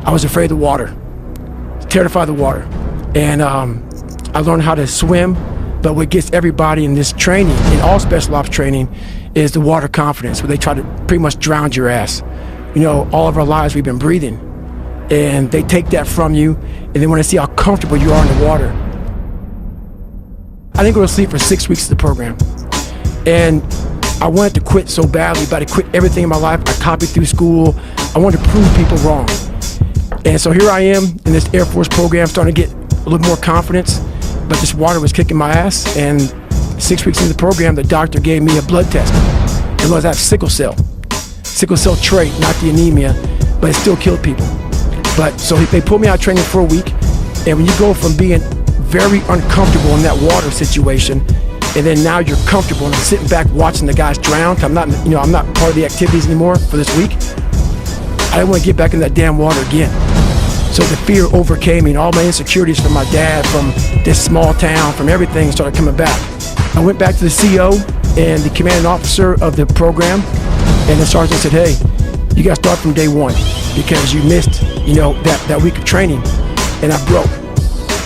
I was afraid of the water, terrified of the water. And I learned how to swim, but what gets everybody in this training, in all special ops training, is the water confidence, where they try to pretty much drown your ass. You know, all of our lives we've been breathing, and they take that from you, and then when they see how comfortable you are in the water. I didn't go to sleep for 6 weeks of the program, and I wanted to quit so badly, but I quit everything in my life. I copied through school. I wanted to prove people wrong. And so here I am in this Air Force program, starting to get a little more confidence, but this water was kicking my ass. And 6 weeks into the program, the doctor gave me a blood test. It was I have sickle cell trait, not the anemia, but it still killed people. But so they pulled me out of training for a week, and when you go from being very uncomfortable in that water situation, and then now you're comfortable, and I'm sitting back watching the guys drown. I'm not part of the activities anymore for this week. I didn't want to get back in that damn water again. So the fear overcame me, and all my insecurities from my dad, from this small town, from everything started coming back. I went back to the CO and the commanding officer of the program, and the sergeant said, "Hey, you got to start from day one because you missed, that week of training." And I broke.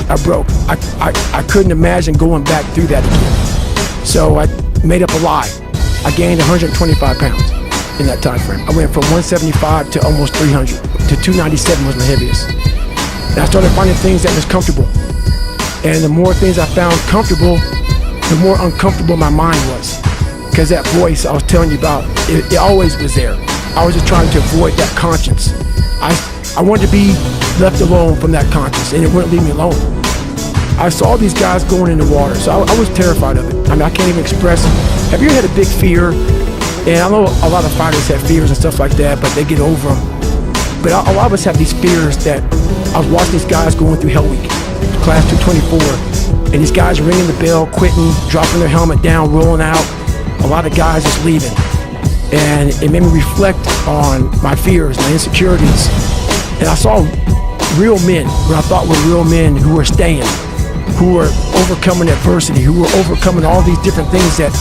I couldn't imagine going back through that again. So I made up a lie. I gained 125 pounds in that time frame. I went from 175 to almost 300, to 297 was my heaviest. And I started finding things that was comfortable. And the more things I found comfortable, the more uncomfortable my mind was. Because that voice I was telling you about, it always was there. I was just trying to avoid that conscience. I wanted to be left alone from that conscience, and it wouldn't leave me alone. I saw these guys going in the water, so I was terrified of it. I mean, I can't even express. Have you ever had a big fear? And I know a lot of fighters have fears and stuff like that, but they get over them. But a lot of us have these fears that I was watching these guys going through Hell Week, Class 224, and these guys ringing the bell, quitting, dropping their helmet down, rolling out. A lot of guys just leaving. And it made me reflect on my fears, my insecurities. And I saw real men, what I thought were real men who were staying, who were overcoming adversity, who were overcoming all these different things that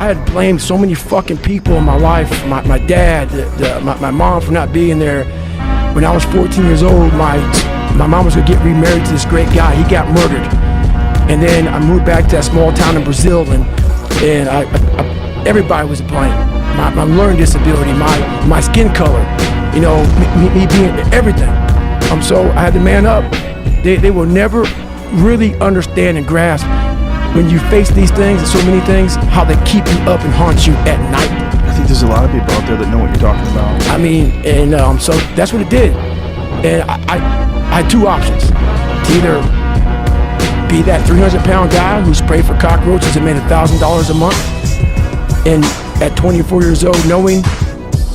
I had blamed so many fucking people in my life, my dad, my mom for not being there. When I was 14 years old, my mom was gonna get remarried to this great guy. He got murdered. And then I moved back to that small town in Brazil, and everybody was to blame. My learning disability, my skin color, me being everything. So I had to man up. They will never really understand and grasp when you face these things and so many things, how they keep you up and haunt you at night. I think there's a lot of people out there that know what you're talking about. I mean, and so that's what it did. And I had two options. To either be that 300-pound guy who sprayed for cockroaches and made $1,000 a month, and at 24 years old knowing,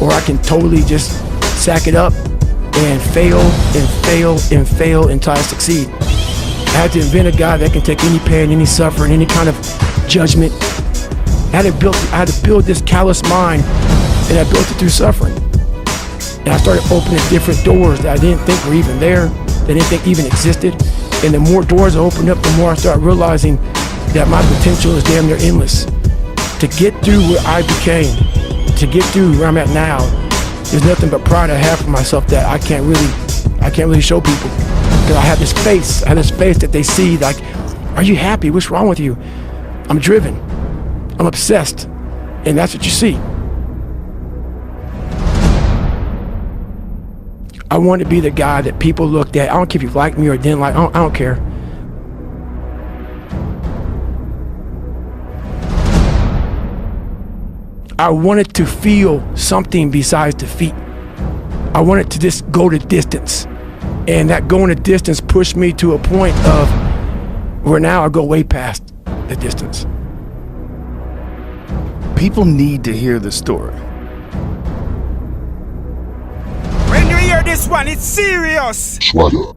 or I can totally just sack it up and fail and fail and fail until I succeed. I had to invent a guy that can take any pain, any suffering, any kind of judgment. I had to build this callous mind, and I built it through suffering. And I started opening different doors that I didn't think were even there, that I didn't think even existed. And the more doors I opened up, the more I started realizing that my potential is damn near endless. To get through where I became, to get through where I'm at now, there's nothing but pride I have for myself that I can't really show people. Because I have this face that they see like, are you happy? What's wrong with you? I'm driven. I'm obsessed. And that's what you see. I want to be the guy that people looked at. I don't care if you liked me or didn't like. I don't care. I wanted to feel something besides defeat. I wanted to just go the distance. And that going the distance pushed me to a point of where now I go way past the distance. People need to hear the story. When you hear this one, it's serious. Swagger.